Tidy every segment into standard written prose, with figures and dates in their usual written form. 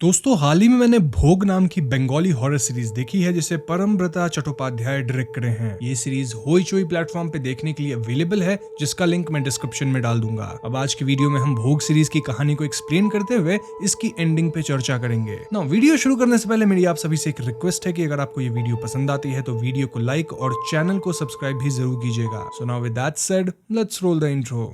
दोस्तों हाल ही में मैंने भोग नाम की बंगाली हॉरर सीरीज देखी है जिसे परमब्रता चट्टोपाध्याय डायरेक्ट करे हैं। ये सीरीज होइचोई प्लेटफॉर्म पे देखने के लिए अवेलेबल है, जिसका लिंक मैं डिस्क्रिप्शन में डाल दूंगा। अब आज की वीडियो में हम भोग सीरीज की कहानी को एक्सप्लेन करते हुए इसकी एंडिंग पे चर्चा करेंगे। ना वीडियो शुरू करने से पहले मेरी आप सभी से एक रिक्वेस्ट है कि अगर आपको ये वीडियो पसंद आती है तो वीडियो को लाइक और चैनल को सब्सक्राइब भी जरूर कीजिएगा। So now with that said, let's roll the intro.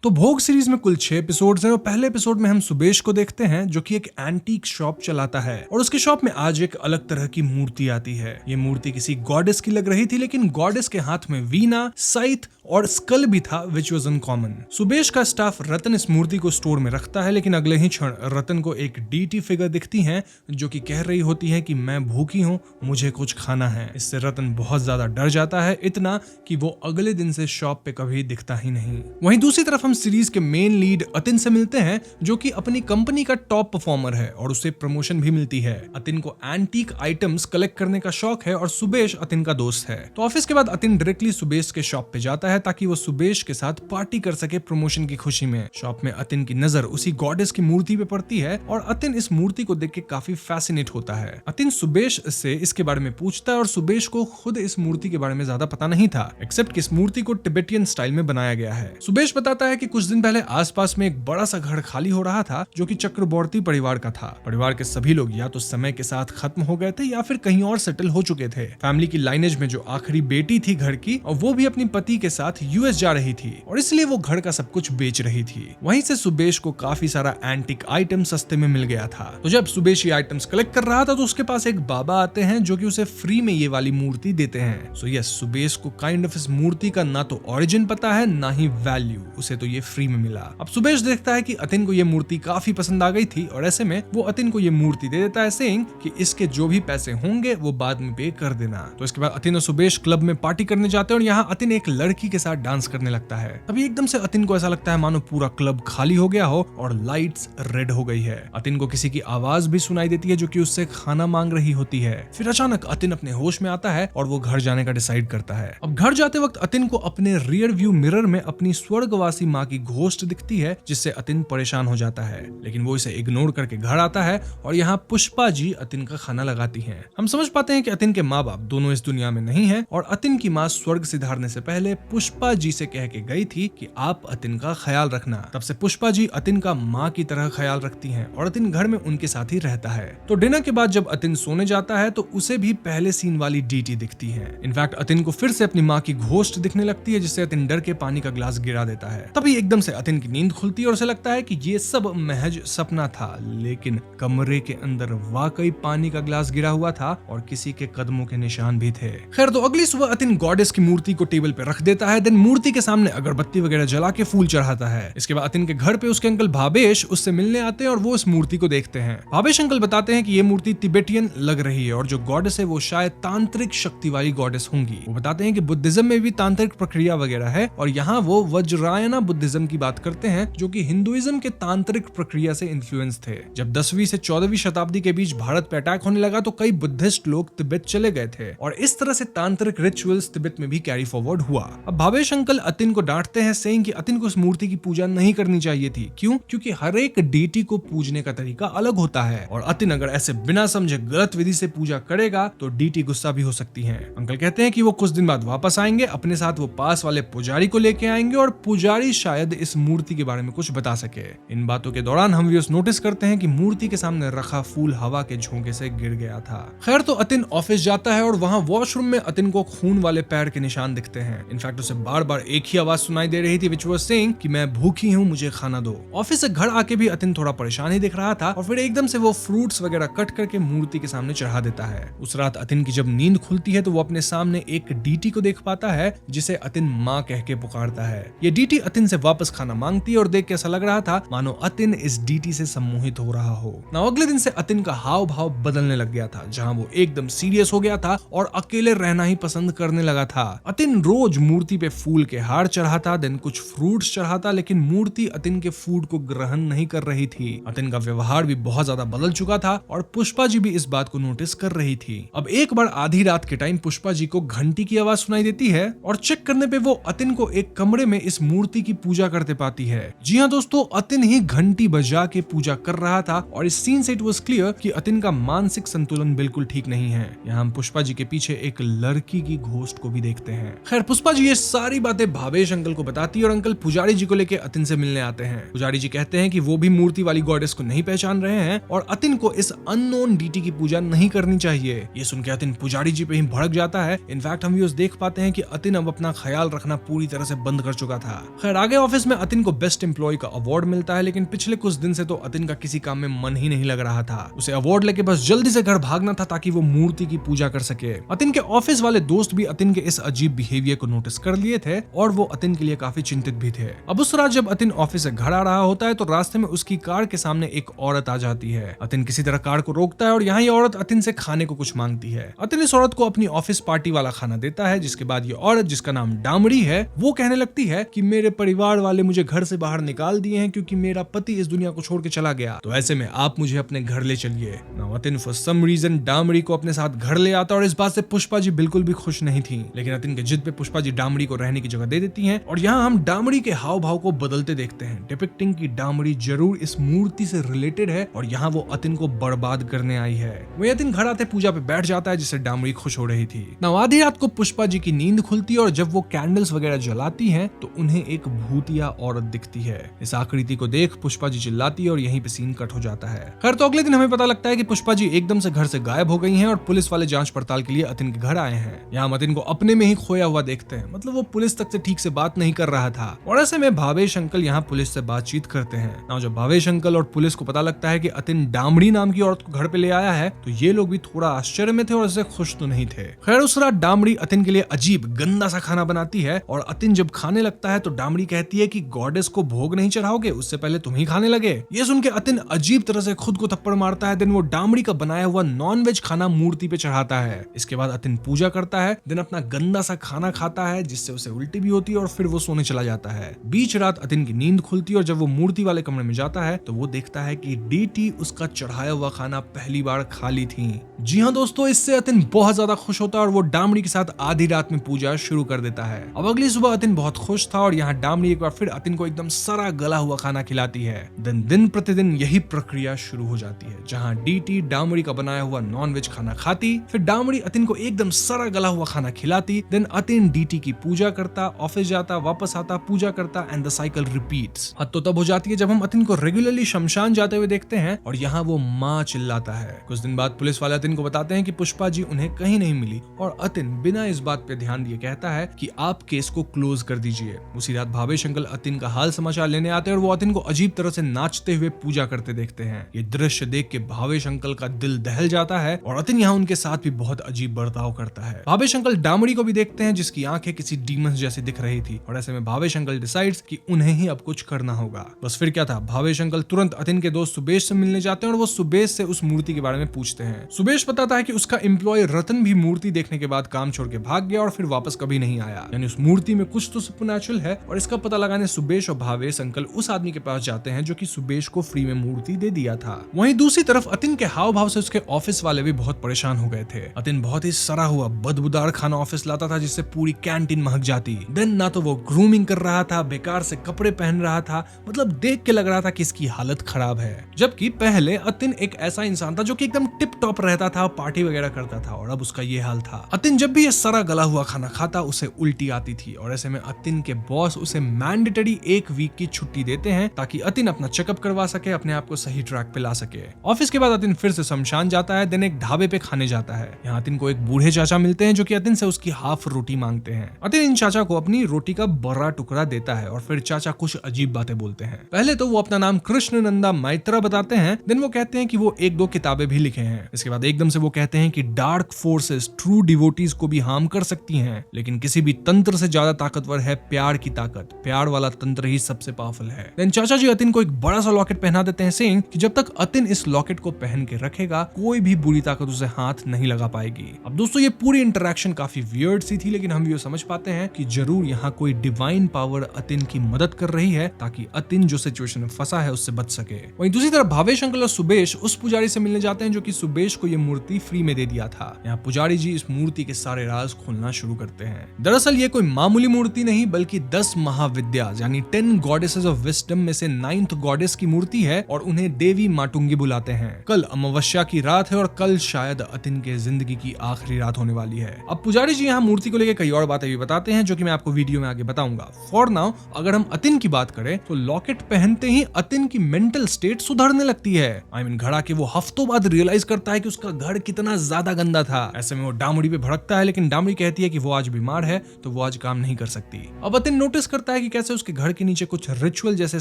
तो भोग सीरीज में कुल 6 एपिसोड्स हैं और पहले एपिसोड में हम सुबेश को देखते हैं जो कि एक एंटीक शॉप चलाता है और उसके शॉप में आज एक अलग तरह की मूर्ति आती है। ये मूर्ति किसी गॉडेस की लग रही थी, लेकिन गॉडेस के हाथ में वीणा, साइथ और स्कल भी था, विच वॉज अनकॉमन। सुबेश का स्टाफ रतन इस मूर्ति को स्टोर में रखता है, लेकिन अगले ही क्षण रतन को एक डीटी फिगर दिखती है जो कि कह रही होती है कि मैं भूखी हूँ, मुझे कुछ खाना है। इससे रतन बहुत ज्यादा डर जाता है, इतना कि वो अगले दिन से शॉप पे कभी दिखता ही नहीं। वहीं दूसरी तरफ सीरीज के मेन लीड अतिन से मिलते हैं जो कि अपनी कंपनी का टॉप परफॉर्मर है और उसे प्रमोशन भी मिलती है। अतिन को एंटीक आइटम्स कलेक्ट करने का शौक है और सुबेश अतिन का दोस्त है। तो ऑफिस के बाद अतिन डायरेक्टली सुबेश के शॉप पे जाता है ताकि वो सुबेश के साथ पार्टी कर सके प्रमोशन की खुशी में। शॉप में अतिन की नजर उसी गॉडेस की मूर्ति पे पड़ती है और अतिन इस मूर्ति को देख के काफी फैसिनेट होता है। अतिन सुबेश से इसके बारे में पूछता है और सुबेश को खुद इस मूर्ति के बारे में ज्यादा पता नहीं था, एक्सेप्ट कि इस मूर्ति को तिब्बतियन स्टाइल में बनाया गया है। सुबेश बताता है कि कुछ दिन पहले आसपास में एक बड़ा सा घर खाली हो रहा था जो कि चक्रवर्ती परिवार का था। परिवार के सभी लोग या तो समय के साथ खत्म हो गए थे या फिर कहीं और सेटल हो चुके थे। फैमिली की लाइनेज में जो आखिरी बेटी थी घर की, और वो भी अपनी पति के साथ यूएस जा रही थी और इसलिए वो घर का सब कुछ बेच रही थी। वहीं से सुबेश को काफी सारा एंटिक आइटम सस्ते में मिल गया था। तो जब सुबेश ये आइटम्स कलेक्ट कर रहा था तो उसके पास एक बाबा आते हैं जो कि उसे फ्री में ये वाली मूर्ति देते हैं। सो यस, सुबेश को काइंड ऑफ इस मूर्ति का ना तो ओरिजिन पता है ना ही वैल्यू, उसे तो ये फ्री में मिला। अब सुबेश देखता है कि अतिन को ये मूर्ति काफी पसंद आ गई थी और ऐसे में वो अतिन को ये मूर्ति दे देता है, सेइंग कि इसके जो भी पैसे होंगे वो बाद में पे कर देना। तो इसके बाद अतिन और सुबेश क्लब में पार्टी करने जाते हैं और यहाँ अतिन एक लड़की के साथ डांस करने लगता है। तभी एकदम से अतिन को ऐसा लगता है मानो पूरा क्लब खाली हो गया हो और लाइट्स रेड हो गई है। अतिन को किसी की आवाज भी सुनाई देती है जो कि उससे खाना मांग रही होती है। फिर अचानक अतिन अपने होश में आता है और वो घर जाने का डिसाइड करता है। अब घर जाते वक्त अतिन को अपने रियर व्यू मिरर में अपनी स्वर्गवासी माँ की घोस्ट दिखती है, जिससे अतिन परेशान हो जाता है, लेकिन वो इसे इग्नोर करके घर आता है और यहाँ पुष्पा जी अतिन का खाना लगाती हैं। हम समझ पाते हैं कि अतिन के माँ बाप दोनों इस दुनिया में नहीं हैं और अतिन की माँ स्वर्ग सिधारने से पहले पुष्पा जी से कह के गई थी कि आप अतिन का ख्याल रखना। तब से पुष्पा जी अतिन का माँ की तरह ख्याल रखती हैं और अतिन घर में उनके साथ ही रहता है। तो डिनर के बाद जब अतिन सोने जाता है तो उसे भी पहले सीन वाली डीटी दिखती है। इनफैक्ट अतिन को फिर से अपनी माँ की घोस्ट दिखने लगती है, जिससे अतिन डर के पानी का ग्लास गिरा देता है। तभी एकदम से अतिन की नींद खुलती है और उसे लगता है कि ये सब महज सपना था, लेकिन कमरे के अंदर वाकई पानी का ग्लास गिरा हुआ था और किसी के कदमों के निशान भी थे। खैर, तो अगली सुबह अतिन गॉडेस की मूर्ति को टेबल पे रख देता है, देन मूर्ति के सामने अगरबत्ती वगैरह जला के फूल चढ़ाता है। इसके बाद अतिन के घर पे उसके अंकल भावेश उससे मिलने आते हैं और वो इस मूर्ति को देखते हैं। भावेश अंकल बताते हैं कि ये मूर्ति तिब्बतियन लग रही है और जो गॉडेस है वो शायद तांत्रिक शक्ति वाली गॉडेस होंगी। वो बताते हैं कि बुद्धिज्म में भी तांत्रिक प्रक्रिया वगैरह है और यहाँ वो वज्रायना बुद्धिज्म की बात करते हैं जो कि हिंदुइज्म के तांत्रिक प्रक्रिया से इन्फ्लुएंस थे। जब 10वीं से 14वीं शताब्दी के बीच भारत पे अटैक होने लगा तो कई बुद्धिस्ट लोग तिब्बत चले गए थे और इस तरह से तांत्रिक रिचुअल्स तिब्बत में भी कैरी फॉरवर्ड हुआ। अब भावेश अंकल अतिन को डांटते हैं, सेइंग कि अतिन को इस मूर्ति की पूजा नहीं करनी चाहिए थी। क्यों? क्योंकि हर एक डीटी को पूजने का तरीका अलग होता है और अतिन अगर ऐसे बिना समझे गलत विधि से पूजा करेगा तो डीटी गुस्सा भी हो सकती है। अंकल कहते हैं कि वो कुछ दिन बाद वापस आएंगे, अपने साथ वो पास वाले पुजारी को लेके आएंगे और पुजारी शायद इस मूर्ति के बारे में कुछ बता सके। इन बातों के दौरान हम व्यूअर्स नोटिस करते हैं कि मूर्ति के सामने रखा फूल हवा के झोंके से गिर गया था। खैर, तो अतिन ऑफिस जाता है और वहाँ वॉशरूम में अतिन को खून वाले पैर के निशान दिखते हैं। इनफैक्ट उसे बार बार एक ही आवाज सुनाई दे रही थी, विच वाज सेइंग कि मैं भूखी हूँ, मुझे खाना दो। ऑफिस से घर आके भी अतिन थोड़ा परेशान ही दिख रहा था और फिर एकदम से वो फ्रूट्स वगैरह कट करके मूर्ति के सामने चढ़ा देता है। उस रात अतिन की जब नींद खुलती है तो वो अपने सामने एक डीटी को देख पाता है जिसे अतिन माँ कह के पुकारता है। ये डीटी अतिन से वापस खाना मांगती है और देख के ऐसा लग रहा था मानो अतिन इस डीटी से सम्मोहित हो रहा हो। ना अगले दिन से अतिन का हाव भाव बदलने लग गया था, जहाँ वो एकदम सीरियस हो गया था और अकेले रहना ही पसंद करने लगा था। अतिन रोज मूर्ति पे फूल के हार चढ़ाता, देन कुछ फ्रूट्स चढ़ाता, लेकिन मूर्ति अतिन के फूड को ग्रहण नहीं कर रही थी। अतिन का व्यवहार भी बहुत ज्यादा बदल चुका था और पुष्पा जी भी इस बात को नोटिस कर रही थी। अब एक बार आधी रात के टाइम पुष्पा जी को घंटी की आवाज सुनाई देती है और चेक करने पे वो अतिन को एक कमरे में इस मूर्ति की पूजा करते पाती है। जी हाँ दोस्तों, अतिन ही घंटी बजा के पूजा कर रहा था और इस सीन से इट वाज क्लियर कि अतिन का मानसिक संतुलन बिल्कुल ठीक नहीं है। यहाँ हम पुष्पा जी के पीछे एक लड़की की घोस्ट को भी देखते हैं। खैर, पुष्पा जी ये सारी बातें भावेश अंकल को बताती है और अंकल पुजारी जी को लेके अतिन से मिलने आते हैं। पुजारी जी कहते हैं कि वो भी मूर्ति वाली गॉडेस को नहीं पहचान रहे हैं और अतिन को इस अननोन डीटी की पूजा नहीं करनी चाहिए। ये सुन के अतिन पुजारी जी पे ही भड़क जाता है। इनफैक्ट हम व्यूअर्स देख पाते हैं कि अतिन अब अपना ख्याल रखना पूरी तरह से बंद कर चुका था। खैर, आगे ऑफिस में अतिन को बेस्ट एम्प्लॉय का अवार्ड मिलता है, लेकिन पिछले कुछ दिन से तो अतिन का किसी काम में मन ही नहीं लग रहा था। उसे अवार्ड लेके बस जल्दी से घर भागना था ताकि वो मूर्ति की पूजा कर सके। अतिन के ऑफिस वाले दोस्त भी अतिन के इस अजीब बिहेवियर को नोटिस कर लिए थे और वो अतिन के लिए काफी चिंतित भी थे। अब उस रात जब अतिन ऑफिस से घर आ रहा होता है तो रास्ते में उसकी कार के सामने एक औरत आ जाती है। अतिन किसी तरह कार को रोकता है और यहाँ ये औरत अतिन से खाने को कुछ मांगती है। अतिन इस औरत को अपनी ऑफिस पार्टी वाला खाना देता है, जिसके बाद ये औरत, जिसका नाम डामड़ी है, वो कहने लगती है कि मेरे परिवार वाले मुझे घर से बाहर निकाल दिए हैं क्योंकि मेरा पति इस दुनिया को छोड़ के चला गया, तो ऐसे में आप मुझे अपने घर ले चलिए। अतिन फॉर सम रीजन डामड़ी को अपने साथ घर ले आता और इस बात से पुष्पा जी बिल्कुल भी खुश नहीं थी, लेकिन अतिन के जिद पे पुष्पा जी डामड़ी को रहने की जगह दे देती हैं और यहाँ हम डामड़ी के हाव भाव को बदलते देखते हैं, डिपिक्टिंग की डामड़ी जरूर इस मूर्ति से रिलेटेड है और यहाँ वो अतिन को बर्बाद करने आई है। वही अतिन घर आते पूजा पे बैठ जाता है, जिससे डामड़ी खुश हो रही थी। आधी रात को पुष्पा जी की नींद खुलती है और जब वो कैंडल्स वगैरह जलाती हैं तो उन्हें एक भूतिया औरत दिखती है। इस आकृति को देख पुष्पा जी चिल्लाती है और यहीं पे सीन कट हो जाता है। खैर, तो अगले दिन हमें पता लगता है कि पुष्पा जी एकदम से घर से गायब हो गई हैं और पुलिस वाले जांच पड़ताल के लिए अतिन के घर आए हैं। यहाँ हम अतिन को अपने में ही खोया हुआ देखते हैं, मतलब वो पुलिस तक से ठीक से बात नहीं कर रहा था और ऐसे में भावेश अंकल यहाँ पुलिस से बातचीत करते हैं। जब भावेश अंकल और पुलिस को पता लगता है कि अतिन डामड़ी नाम की औरत को घर पे ले आया है तो ये लोग भी थोड़ा आश्चर्य में थे और इससे खुश तो नहीं थे। खैर, उस रात डामड़ी अतिन के लिए अजीब गंदा सा खाना बनाती है और अतिन जब खाने लगता है तो डामड़ी कहती है कि गॉडेस को भोग नहीं चढ़ाओगे, उससे पहले तुम ही खाने लगे। ये सुन के अतिन अजीब तरह से खुद को थप्पड़ मारता है। देन वो डामड़ी का बनाया हुआ नॉन वेज खाना मूर्ति पे चढ़ाता है। इसके बाद अतिन पूजा करता है, देन अपना गंदा सा खाना खाता है जिससे उसे उल्टी भी होती है और फिर वो सोने चला जाता है। बीच रात अतिन की नींद खुलती है और जब वो मूर्ति वाले कमरे में जाता है तो वो देखता है कि डीटी उसका चढ़ाया हुआ खाना पहली बार खा ली थी। जी हाँ दोस्तों, इससे अतिन बहुत ज्यादा खुश होता है और वो डामड़ी के साथ आधी रात में पूजा शुरू कर देता है। अब अगली सुबह अतिन बहुत खुश था और यहाँ डामड़ी एक बार फिर अतिन को एकदम सड़ा गला हुआ खाना खिलाती है। दिन प्रतिदिन यही प्रक्रिया शुरू हो जाती है, जहाँ डीटी डामड़ी का बनाया हुआ नॉन वेज खाना खाती, फिर डामड़ी अतिन को एकदम सड़ा गला हुआ खाना खिलाती, देन अतिन डीटी की पूजा करता, ऑफिस जाता, वापस आता, पूजा करता एंड द साइकिल रिपीट्स। हद तो तब हो जाती है जब हम अतिन को रेगुलरली शमशान जाते हुए देखते हैं और यहाँ वो माँ चिल्लाता है। कुछ दिन बाद पुलिस वाले अतिन को बताते हैं कि पुष्पा जी उन्हें कहीं नहीं मिली और अतिन बिना इस बात पे ध्यान दिए कहता है कि आप केस को क्लोज कर दीजिए। उसी रात भावेश अंकल अतिन का हाल समाचार लेने आते हैं और वो अतिन को अजीब तरह से नाचते हुए पूजा करते देखते हैं। ये दृश्य देख के भावेश अंकल का दिल दहल जाता है और अतिन यहाँ उनके साथ भी बहुत अजीब बर्ताव करता है। भावेश अंकल डामड़ी को भी देखते हैं जिसकी आंखें किसी डीमंस जैसी दिख रही थी और ऐसे में भावेश अंकल डिसाइड्स कि उन्हें ही अब कुछ करना होगा। बस फिर क्या था, भावेश अंकल तुरंत अतिन के दोस्त सुबेश से मिलने जाते हैं और वो सुबेश से उस मूर्ति के बारे में पूछते हैं। सुबेश बताता है कि उसका एम्प्लॉय रतन भी मूर्ति देखने के बाद काम छोड़ के भाग गया और फिर वापस कभी नहीं आया, यानी उस मूर्ति में कुछ तो सुपरनैचुरल है। और इसका पता लगाने सुबेश और भावेश अंकल उस आदमी के पास जाते हैं जो कि सुबेश को फ्री में मूर्ति दे दिया था। वहीं दूसरी तरफ अतिन के हाव भाव से उसके ऑफिस वाले भी बहुत परेशान हो गए थे। अतिन बहुत ही सड़ा हुआ बदबूदार खाना ऑफिस लाता था जिससे पूरी कैंटीन महक जाती। देन ना तो वो ग्रूमिंग कर रहा था, बेकार से कपड़े पहन रहा था, मतलब देख के लग रहा था कि इसकी हालत खराब है। जबकि पहले अतिन एक ऐसा इंसान था जो कि एकदम टिप टॉप रहता था, पार्टी वगैरह करता था और अब उसका ये हाल था। अतिन जब भी ये सड़ा गला हुआ खाना खाता उसे उल्टी आती थी और ऐसे में अतिन के बॉस उसे मैंडेटरी 1 वीक की छुट्टी देते हैं ताकि अतिन अपना चेकअप करवा सके, अपने आप को सही ट्रैक पे ला सके। ऑफिस के बाद अतिन फिर से शमशान जाता है, देन एक ढाबे पे खाने जाता है। यहाँ अतिन को एक बूढ़े चाचा मिलते हैं जो कि अतिन से उसकी हाफ रोटी मांगते हैं। अतिन इन चाचा को अपनी रोटी का बड़ा टुकड़ा देता है और फिर चाचा कुछ अजीब बातें बोलते हैं। पहले तो वो अपना नाम कृष्ण नंदा मैत्रा बताते हैं, देन वो कहते हैं कि वो 1-2 किताबें भी लिखे हैं। इसके बाद एकदम से वो कहते हैं कि डार्क फोर्सेस ट्रू डिवोटीज को भी हार्म कर सकती हैं, लेकिन किसी भी तंत्र से ज्यादा ताकतवर है प्यार की ताकत। प्यार वाला तंत्र ही सबसे पावरफुल है। देन चाचा जी अतिन को एक बड़ा सा लॉकेट पहना देते हैं, सेइंग कि जब तक अतिन इस लॉकेट को पहन के रखेगा कोई भी बुरी ताकत उसे हाथ नहीं लगा पाएगी। अब दोस्तों ये पूरी इंटरेक्शन काफी वियर्ड सी थी, लेकिन हम ये समझ पाते हैं कि जरूर यहाँ कोई डिवाइन पावर अतिन की मदद कर रही है ताकि अतिन जो सिचुएशन में फंसा है उससे बच सके। वहीं दूसरी तरफ भावेश अंकल और सुबेश उस पुजारी से मिलने जाते हैं जो कि सुबेश को ये मूर्ति फ्री में दे दिया था। यहाँ पुजारी जी इस मूर्ति के सारे राज खोलना शुरू करते हैं। दरअसल ये कोई मामूली मूर्ति नहीं बल्कि 10 महाविद्या यानी 10 गॉडेसेस ऑफ विजडम में से 9th गॉडेस की मूर्ति है और उन्हें देवी माटुंगी बुलाते हैं। कल अमावस्या की रात है और कल शायद अतिन के जिंदगी की आखिरी रात होने वाली है। अब पुजारी जी यहाँ मूर्ति को लेकर कई और बातें भी बताते हैं जो कि मैं आपको वीडियो में आगे बताऊंगा। फॉर नाउ अगर हम अतिन की बात करें तो लॉकेट पहनते ही अतिन की मेंटल स्टेट सुधरने लगती है। आई मीन घड़ा के वो हफ्तों बाद रियलाइज करता है कि उसका घर कितना ज्यादा गंदा था। ऐसे में वो डामड़ी पे भड़कता है, लेकिन डामड़ी कहती है कि वो आज बीमार है तो वो आज काम नहीं कर सकती। अब अतिन नोटिस करता है कि कैसे उसके घर के नीचे कुछ रिचुअल जैसे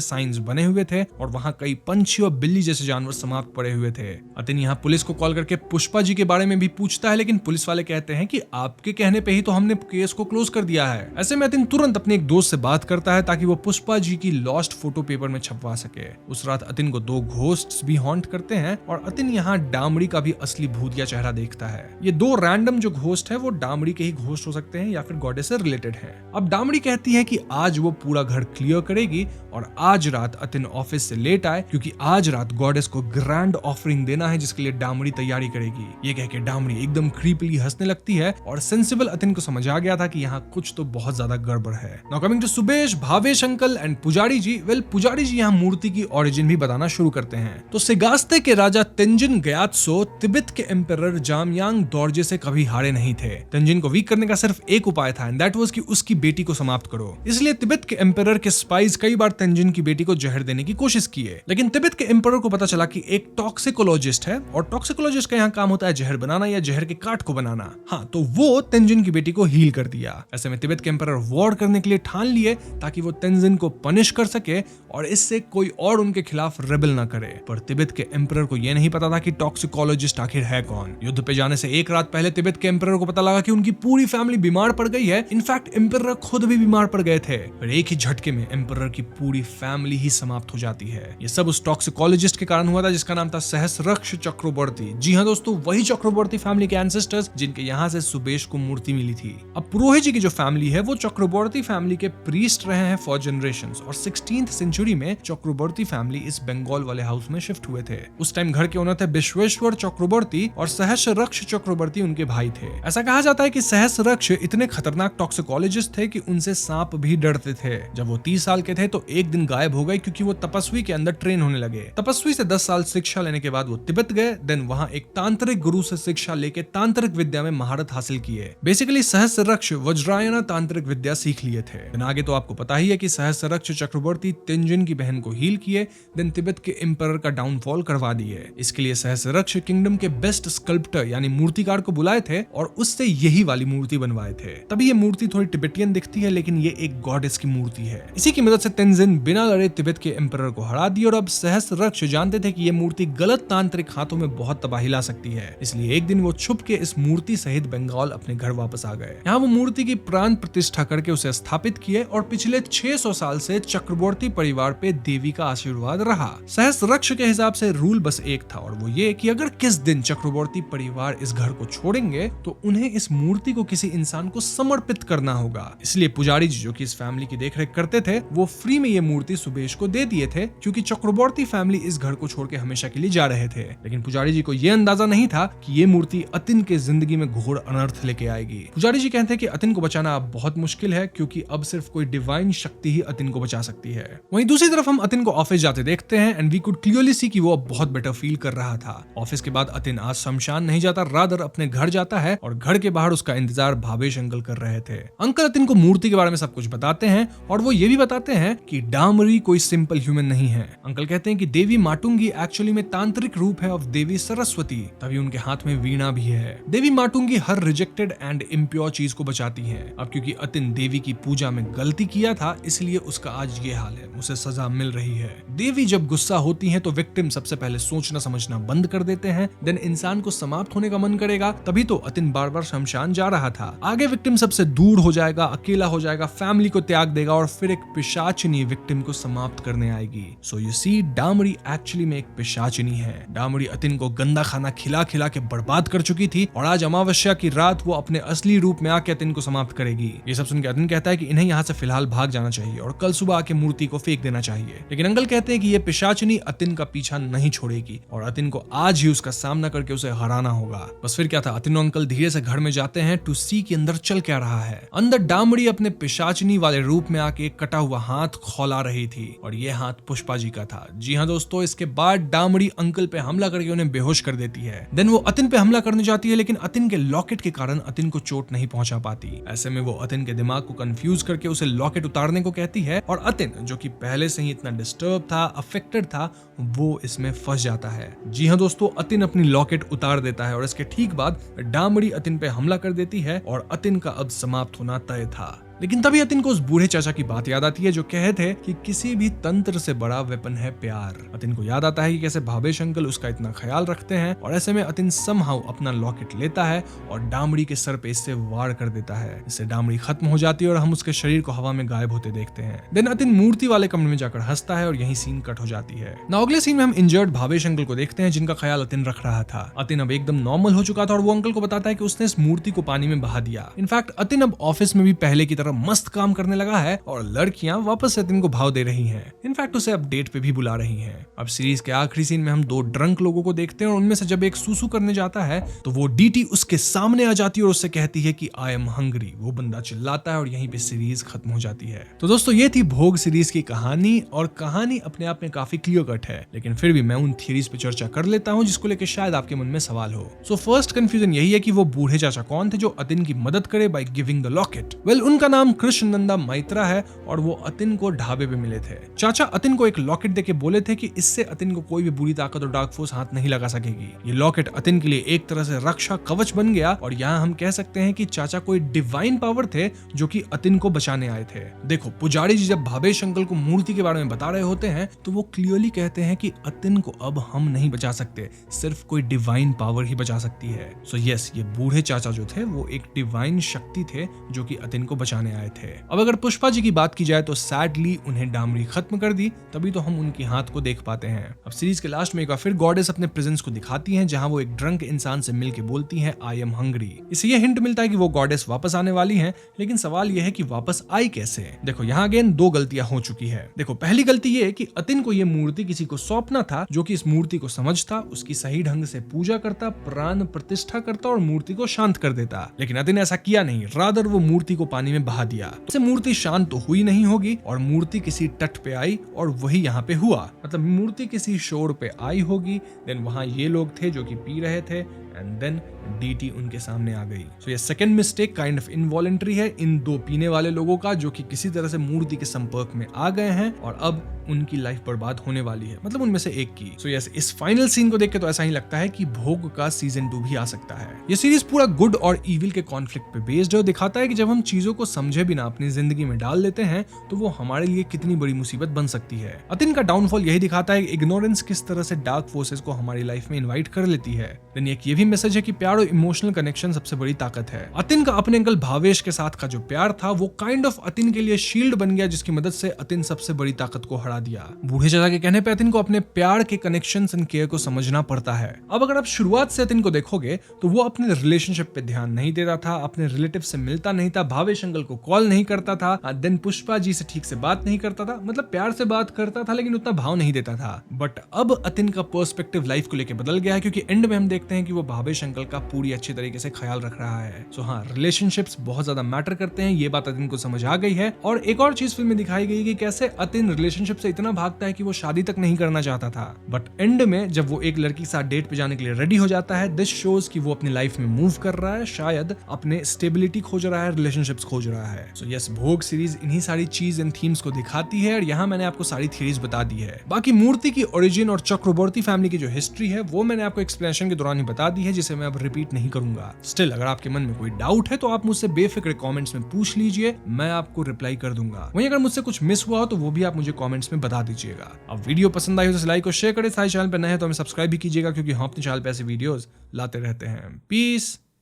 साइंस बने हुए थे और वहां कई पंछी और बिल्ली जैसे जानवर समाप्त पड़े हुए थे। अतिन यहाँ पुलिस को कॉल करके पुष्पा जी के बारे में भी पूछता है, लेकिन पुलिस वाले कहते हैं कि आपके कहने पे ही तो हमने केस को क्लोज कर दिया है। ऐसे में अतिन तुरंत अपने एक दोस्त से बात करता है ताकि वो पुष्पा जी की लॉस्ट फोटो पेपर में छपवा सके। उस रात अतिन को 2 घोस्ट्स भी हॉन्ट करते हैं और अतिन यहाँ डामड़ी का भी असली भूतिया चेहरा देखता है। ये 2 रैंडम जो घोस्ट है वो डामड़ी के ही घोस्ट हो सकते हैं या फिर गॉडेस से रिलेटेड है। अब डामड़ी कहती है कि आज वो पूरा घर क्लियर करेगी और आज रात अतिन ऑफिस से लेट आए क्योंकि आज रात गॉडेस को ग्रैंड ऑफरिंग देना है जिसके लिए डामड़ी तैयारी करेगी। ये कह के डामड़ी एकदम क्रीपली हंसने लगती है और सेंसिबल अतिन को समझ आ गया था कि यहाँ कुछ तो बहुत ज्यादा गड़बड़ है। Now coming to Subesh, Bhavesh uncle and pujari ji. Well पुजारी जी यहाँ मूर्ति की ओरिजिन भी बताना शुरू करते हैं। तो सेगास्ते के राजा तेंजिन ग्यात्सो तिब्बत के एम्परर जामयांग दोर्जे से कभी हारे नहीं थे। तेंजिन को वीक करने का सिर्फ एक उपाय था एंड दैट वाज कि उसकी बेटी को समाप्त करो। इसलिए तिब्बत के एम्परर के स्पाइस कई बार तेंजिन की बेटी को जहर देने की कोशिश किए, लेकिन तिब्बत के एम्परर को पता चला कि एक टॉक्सिकोलॉजिस्ट है और टॉक्सिकोलॉजिस्ट का यहाँ काम होता है जहर बनाना या जहर के काट को बनाना। हाँ, तो वो तेंजिन की बेटी को हील कर दिया। ऐसे में तिब्बत के एम्परर वॉर करने के लिए ठान लिए ताकि वो तेंजिन को पनिश कर सके और इससे कोई और उनके खिलाफ रेबल ना करे। पर तिब्बत के एम्परर को यह नहीं पता था कि टॉक्सिकोलॉजिस्ट आखिर है कौन। युद्ध पे जाने से एक रात पहले तिब्बत के एम्परर को पता लगा कि उनकी पूरी फैमिली बीमार पड़ गई है। इनफैक्ट एम्परर खुद भी बीमार पड़ गए थे। पर एक ही झटके में एम्परर की पूरी फैमिली ही समाप्त हो जाती है। ये सब उस टॉक्सिकोलॉजिस्ट के कारण हुआ था जिसका नाम था सहस्रक्ष चक्रवर्ती। जी हाँ दोस्तों, वही चक्रवर्ती फैमिली के एंसेस्टर्स जिनके यहाँ से सुबेश को मूर्ति मिली थी। अब पुरोहित जी की जो फैमिली है वो चक्रवर्ती फैमिली के प्रीस्ट रहे हैं फॉर जनरेशंस और 16th सेंचुरी में चक्रवर्ती फैमिली इस बंगाल वाले हाउस में शिफ्ट हुए थे। उस टाइम घर के ओनर थे विश्वेश्वर चक्रवर्ती और सहस्रक्ष चक्रवर्ती उनके भाई थे। ऐसा कहा जाता है कि सहस्रक्ष इतने खतरनाक टॉक्सिकोलॉजिस्ट थे कि उनसे सांप भी डरते थे। जब वो 30 साल के थे तो एक दिन गायब हो गए क्योंकि वो तपस्वी के अंदर ट्रेन होने लगे। तपस्वी से 10 साल शिक्षा लेने के बाद वो तिब्बत गए। देन वहां एक तांत्रिक गुरु से शिक्षा लेके तांत्रिक विद्या में महारत हासिल किए। बेसिकली सहस्रक्ष वज्रायना तांत्रिक विद्या सीख लिए थे। देन आगे तो आपको पता ही है कि सहस्रक्ष चक्रवर्ती तेंजिन की बहन को हील किए। देन तिब्बत के एम्परर का डाउनफॉल करवा दिए। इसके लिए सहस्रक्ष किंगडम के बेस्ट स्कल्प्टर यानी मूर्तिकार को बुलाए थे और उससे यही वाली मूर्ति बनवाए थे। तभी ये मूर्ति थोड़ी तिब्बतियन दिखती है लेकिन ये एक गॉडेस की मूर्ति है। इसी की मदद से तेंजिन बिना लड़े तिब्बत के एम्परर को हरा दी और अब सहस्रक्ष जानते थे कि ये मूर्ति गलत तांत्रिक हाथों में बहुत तबाही ला सकती है। इसलिए एक दिन वो छुप के इस मूर्ति सहित बंगाल अपने घर वापस आ गए। यहाँ वो मूर्ति की प्राण प्रतिष्ठा करके उसे स्थापित किए और पिछले 600 साल से चक्रवर्ती परिवार पे देवी का आशीर्वाद रहा। सहस्रक्ष के हिसाब से रूल बस एक था और वो ये कि अगर किस दिन चक्रवर्ती परिवार इस घर को छोड़ेंगे तो उन्हें इस मूर्ति को किसी इंसान को समर्पित करना होगा। इसलिए पुजारी जी जो कि इस फैमिली की देखरेख करते थे वो फ्री में ये मूर्ति सुबेश को दे दिए थे क्योंकि चक्रवर्ती फैमिली इस घर को छोड़ के हमेशा के लिए जा रहे थे। लेकिन पुजारी जी को यह अंदाजा नहीं था कि ये मूर्ति अतिन के जिंदगी में घोर अनर्थ लेके आएगी। पुजारी जी कहते हैं कि अतिन को बचाना अब बहुत मुश्किल है क्योंकि अब सिर्फ कोई डिवाइन शक्ति ही अतिन को बचा सकती है। वहीं दूसरी तरफ हम अतिन को ऑफिस जाते देखते हैं and we could clearly see कि वो अब बहुत बेटर फील कर रहा था। ऑफिस के बाद अतिन आज शमशान नहीं जाता, रादर अपने घर जाता है और घर के बाहर उसका इंतजार भावेश अंकल कर रहे थे। अंकल अतिन को मूर्ति के बारे में सब कुछ बताते हैं और वो ये भी बताते हैं कि डामरी कोई सिंपल ह्यूमन नहीं है। अंकल कहते हैं कि देवी माटुंगी एक्चुअली में तांत्रिक रूप है ऑफ देवी सरस्वती, तभी उनके हाथ में वीणा भी है। देवी माटुंगी हर रिजेक्टेड एंड इम्प्योर चीज को बचाती है। अब क्योंकि अतिन देवी की पूजा में गलती किया था इसलिए उसका आज ये हाल है, उसे सजा मिल रही है। देवी जब गुस्सा होती है तो विक्टिम सबसे पहले सोचना समझना बंद कर देते हैं, देन इंसान को समाप्त होने का मन करेगा। तभी तो अतिन बार बार शमशान जा रहा था। आगे विक्टिम सबसे दूर हो जाएगा, अकेला हो जाएगा, फैमिली को त्याग देगा और फिर एक पिशाचिनी विक्टिम को समाप्त करने आएगी। So you see, Damri actually में एक पिशाचिनी है। डामरी अतिन को गंदा खाना खिला खिला के बर्बाद कर चुकी थी और आज अमावस्या की रात वो अपने असली रूप में आके अतिन को समाप्त करेगी। ये सब सुनकर अतिन कहता है कि इन्हें यहाँ से फिलहाल भाग जाना चाहिए और कल सुबह आके मूर्ति को फेंक देना चाहिए। लेकिन अंकल कहते हैं कि ये पिशाचिनी अतिन का पीछा नहीं छोड़ेगी और अतिन को आज ही उसका सामना करके उसे हराना होगा। बस फिर क्या था, अतिन और अंकल धीरे से घर में जाते हैं टू सी के अंदर चल क्या रहा है। अंदर डामड़ी अपने पिशाचिनी वाले रूप में आके कटा हुआ हाथ खौला रही थी और ये हाथ पुष्पा जी का था। जी हाँ दोस्तों, इसके बाद डामड़ी अंकल पे हमला करके उन्हें बेहोश कर देती है। देन वो अतिन पे हमला करने जाती है, लेकिन अतिन के लॉकेट के कारण अतिन को चोट नहीं पहुंचा पाती। ऐसे में वो अतिन के दिमाग को कंफ्यूज करके उसे लॉकेट उतारने को कहती है और अतिन, जो कि पहले से ही इतना डिस्टर्ब था, अफेक्टेड था, वो इसमें फंस जाता है। जी हाँ दोस्तों, अतिन अपनी लॉकेट उतार देता है और इसके ठीक बाद डामड़ी अतिन पे हमला कर देती है और अतिन का अब समाप्त होना तय था। लेकिन तभी अतिन को उस बूढ़े चाचा की बात याद आती है जो कहते हैं कि किसी भी तंत्र से बड़ा वेपन है प्यार। अतिन को याद आता है कि कैसे भावेश अंकल उसका इतना ख्याल रखते हैं और ऐसे में अतिन समहाउ अपना लॉकेट लेता है और डामड़ी के सर पे इससे वार कर देता है। इससे डामड़ी खत्म हो जाती है और हम उसके शरीर को हवा में गायब होते देखते हैं। देन अतिन मूर्ति वाले कमरे में जाकर हंसता है और यही सीन कट हो जाती है। ना अगले सीन में हम इंजर्ड भावेश अंकल को देखते हैं जिनका ख्याल अतिन रख रहा था। अतिन अब एकदम नॉर्मल हो चुका था और वो अंकल को बताता है कि उसने इस मूर्ति को पानी में बहा दिया। इनफैक्ट अतिन अब ऑफिस में भी पहले की तरह मस्त काम करने लगा है और लड़कियां वापस से अतिन को भाव दे रही हैं। इनफैक्ट उसे अब डेट पे भी बुला रही हैं। अब सीरीज के आखिरी सीन में हम दो ड्रंक लोगों को देखते हैं और उनमें से जब एक सूसू करने जाता है तो वो डीटी उसके सामने आ जाती है और उससे कहती है कि आई एम हंग्री। वो बंदा चिल्लाता है और यहीं पे सीरीज खत्म हो जाती है। तो दोस्तों, ये थी भोग सीरीज की कहानी और कहानी अपने आप में काफी क्लियर कट है, लेकिन फिर भी मैं उन थियरीज पे चर्चा कर लेता हूँ जिसको लेकर शायद आपके मन में सवाल हो। सो फर्स्ट कंफ्यूजन यही है कि वो बूढ़े चाचा कौन थे जो अतिन की मदद करे by giving the locket. Well, उनका नाम कृष्णनंदा मैत्रा है और वो अतिन को ढाबे पे मिले थे। चाचा अतिन को एक लॉकेट देके बोले थे कि इससे अतिन को कोई भी बुरी ताकत और डार्क फोर्स हाथ नहीं लगा सकेगी। ये लॉकेट अतिन के लिए एक तरह से रक्षा कवच बन गया और यहाँ हम कह सकते हैं कि चाचा कोई डिवाइन पावर थे जो कि अतिन को बचाने आए थे। देखो, पुजारी जी जब भावेश अंकल को मूर्ति के बारे में बता रहे होते हैं तो वो क्लियरली कहते हैं कि अतिन को अब हम नहीं बचा सकते, सिर्फ कोई डिवाइन पावर ही बचा सकती है। सो यस, ये बूढ़े चाचा जो थे वो एक डिवाइन शक्ति थे जो कि अतिन को बचाने आए थे। अब अगर पुष्पा जी की बात की जाए तो सैडली उन्हें डामरी खत्म कर दी, तभी तो हम उनकी हाथ को देख पाते हैं। अब सीरीज के लास्ट में एक बार फिर गॉडेस अपने प्रेजेंस को दिखाती हैं जहां वो एक ड्रंक इंसान से मिलके बोलती हैं आई एम हंग्री। इससे ये हिंट मिलता है कि वो गॉडेस वापस आने वाली हैं, लेकिन सवाल ये है कि वापस आई कैसे। देखो, यहाँ अगेन दो गलतियां हो चुकी है। देखो, पहली गलती ये है कि अतिन को ये मूर्ति किसी को सौंपना था जो कि इस मूर्ति को समझता, उसकी सही ढंग से पूजा करता, प्राण प्रतिष्ठा करता और मूर्ति को शांत कर देता। लेकिन अतिन ऐसा किया नहीं, रादर वो मूर्ति को पानी में बहा दिया। तो मूर्ति शांत तो हुई नहीं होगी और मूर्ति किसी तट पे आई और वही यहाँ पे हुआ। मतलब मूर्ति किसी शोर पे आई होगी, देन वहां ये लोग थे जो कि पी रहे थे एंड देन डीटी उनके सामने आ गई। सो ये second mistake kind of involuntary है इन दो पीने वाले लोगों का जो कि किसी तरह से मूर्ति के संपर्क में आ गए हैं और अब उनकी लाइफ बर्बाद होने वाली है, मतलब उनमें से एक की। सो यस, इस फाइनल सीन को देख के तो ऐसा ही लगता है कि भोग का सीजन 2 भी आ सकता है। ये सीरीज पूरा गुड और इविल के कॉन्फ्लिक्ट पे बेस्ड है और दिखाता है कि जब हम चीजों को समझे बिना अपनी जिंदगी में डाल लेते हैं तो वो हमारे लिए कितनी बड़ी मुसीबत बन सकती है। अतिन का डाउनफॉल यही दिखाता है कि इग्नोरेंस किस तरह से डार्क फोर्सेस को हमारी लाइफ में इन्वाइट कर लेती है। देन एक ये भी मैसेज है कि प्यार और इमोशनल कनेक्शन सबसे बड़ी ताकत है। अतिन का अपने अंकल भावेश के साथ का जो प्यार था वो काइंड ऑफ अतिन के लिए शील्ड बन गया जिसकी मदद से अतिन सबसे बड़ी ताकत को हरा दिया। बूढ़े चाचा के कहने पे अतिन को अपने प्यार के कनेक्शंस एंड केयर को समझना पड़ता है। अब अगर आप शुरुआत से अतिन को देखोगे तो वो अपने रिलेशनशिप पे ध्यान नहीं दे रहा था, अपने रिलेटिव से मिलता नहीं था, भावेश अंकल को कॉल नहीं करता था, देन पुष्पा जी से ठीक से बात नहीं करता था, मतलब प्यार से बात करता था लेकिन उतना भाव नहीं देता था। बट अब अतिन का पर्सपेक्टिव लाइफ को लेकर बदल गया है क्योंकि एंड में हम देखते हैं कि वो भावेश अंकल का पूरी अच्छी तरीके से ख्याल रख रहा है। सो हाँ, रिलेशनशिप्स बहुत ज्यादा मैटर करते हैं, ये बात अतिन को समझ आ गई है। और एक और चीज फिल्म में दिखाई गई कि कैसे अतिन रिलेशनशिप से इतना भागता है कि वो शादी तक नहीं करना चाहता था, बट एंड में जब वो एक लड़की के साथ डेट पे जाने के लिए रेडी हो जाता है, दिस शोज कि वो अपनी लाइफ में मूव कर रहा है, शायद अपने स्टेबिलिटी खोज रहा है, रिलेशनशिप्स खोज रहा है। सो यस, भोग सीरीज इन्हीं सारी चीज एंड थीम्स को दिखाती है और यहाँ मैंने आपको सारी थ्योरीज बता दी है। बाकी मूर्ति की ओरिजिन और चक्रवर्ती फैमिली की जो हिस्ट्री है वो मैंने आपको एक्सप्लेनेशन के दौरान ही बता दी है, जिसे मैं अब रिपीट नहीं करूंगा। स्टिल अगर आपके मन में कोई डाउट है तो आप मुझसे बेफिक्र कमेंट्स में पूछ लीजिए, मैं आपको रिप्लाई कर दूंगा। वहीं अगर मुझसे कुछ मिस हुआ हो तो वो भी आप मुझे कमेंट्स में बता दीजिएगा। अब वीडियो पसंद आई हो तो लाइक और शेयर करें, सारे चैनल पर नए हैं तो हमें सब्सक्राइब भी कीजिएगा क्योंकि हम अपने चैनल पे ऐसे वीडियोस लाते रहते हैं। पीस।